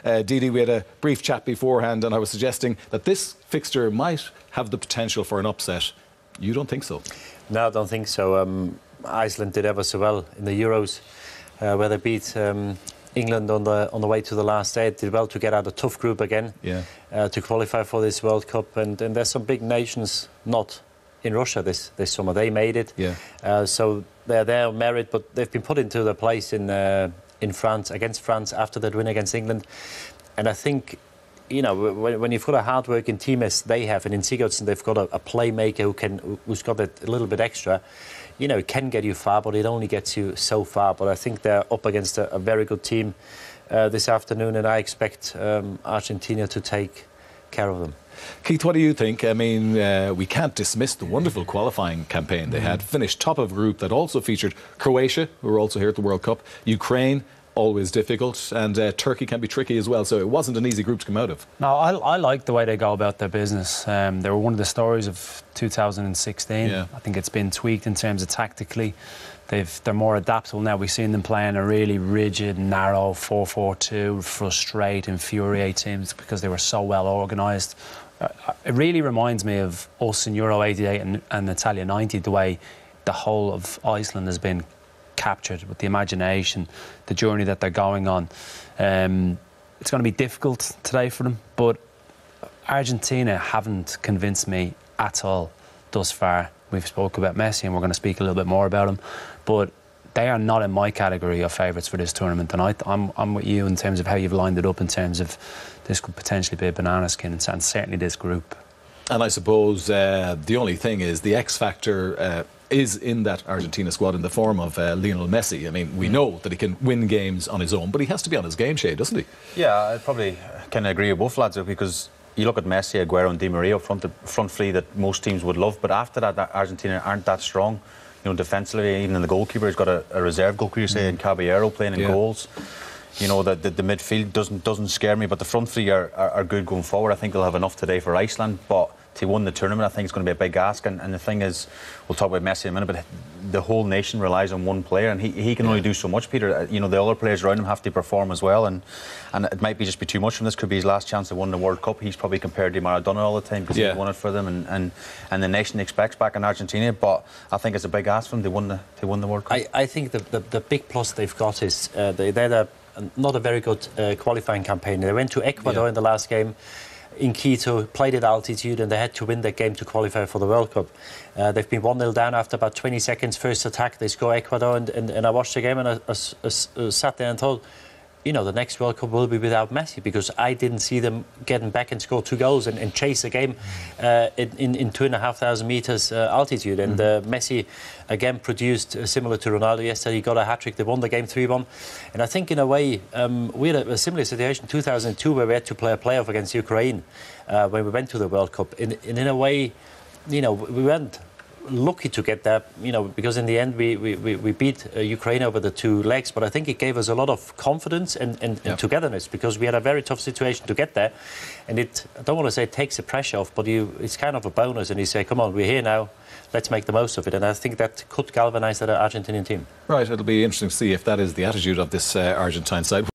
Didi, we had a brief chat beforehand and I was suggesting that this fixture might have the potential for an upset. You don't think so? No, I don't think so. Iceland did ever so well in the Euros, where they beat England on the way to the last day. Did well to get out a tough group again, to qualify for this World Cup. And there's some big nations not in Russia this summer. They made it, so they're there on merit, but they've been put into the place in France, against France, after that win against England. And I think, you know, when you've got a hard-working team as they have, and in Sigurdsson they've got a playmaker who's got a little bit extra, you know, it can get you far, but it only gets you so far. But I think they're up against a very good team this afternoon, and I expect Argentina to take care of them. Keith, what do you think? I mean, we can't dismiss the wonderful qualifying campaign they had. Finished top of a group that also featured Croatia, who were also here at the World Cup, Ukraine, always difficult, and Turkey can be tricky as well, so it wasn't an easy group to come out of. No, I like the way they go about their business. They were one of the stories of 2016. I think it's been tweaked in terms of tactically. They're more adaptable now. We've seen them playing a really rigid, narrow 4-4-2, frustrate, infuriate teams because they were so well organised. It really reminds me of us in Euro 88 and Italia 90, the way the whole of Iceland has been captured with the imagination, the journey that they're going on. It's going to be difficult today for them, but Argentina haven't convinced me at all thus far. We've spoke about Messi and we're going to speak a little bit more about him, but they are not in my category of favourites for this tournament tonight. I'm with you in terms of how you've lined it up, in terms of this could potentially be a banana skin, and certainly this group. And I suppose the only thing is the X factor is in that Argentina squad in the form of Lionel Messi. I mean, we know that he can win games on his own, but he has to be on his game, Shay, doesn't he? Yeah, I probably can agree with both lads, because you look at Messi, Aguero and Di Maria up front, the front three that most teams would love, but after that, Argentina aren't that strong. You know, defensively, even in the goalkeeper, he's got a reserve goalkeeper, say, in Caballero playing in goals. You know, the midfield doesn't scare me, but the front three are good going forward. I think they'll have enough today for Iceland, but to win the tournament, I think it's going to be a big ask. And the thing is, we'll talk about Messi in a minute, but the whole nation relies on one player, and he can only do so much, Peter. You know, the other players around him have to perform as well, and it might just be too much from this. Could be his last chance to win the World Cup. He's probably compared to Maradona all the time because he won it for them, and the nation expects back in Argentina. But I think it's a big ask for them to win the World Cup. I think the big plus they've got is they're not a very good qualifying campaign. They went to Ecuador in the last game in Quito, played at altitude, and they had to win that game to qualify for the World Cup. They've been 1-0 down after about 20 seconds. First attack, they score Ecuador, and I watched the game and I sat there and thought, you know, the next World Cup will be without Messi, because I didn't see them getting back and score 2 goals and chase a game in 2,500 meters altitude. And Messi again produced similar to Ronaldo yesterday. He got a hat-trick. They won the game 3-1. And I think in a way we had a similar situation in 2002 where we had to play a playoff against Ukraine when we went to the World Cup. And in a way, you know, we weren't lucky to get that, you know, because in the end we beat Ukraine over the 2 legs, but I think it gave us a lot of confidence and togetherness, because we had a very tough situation to get there, and I don't want to say it takes the pressure off, but it's kind of a bonus, and you say, come on, we're here now, let's make the most of it, and I think that could galvanise that Argentinian team. Right, it'll be interesting to see if that is the attitude of this Argentine side.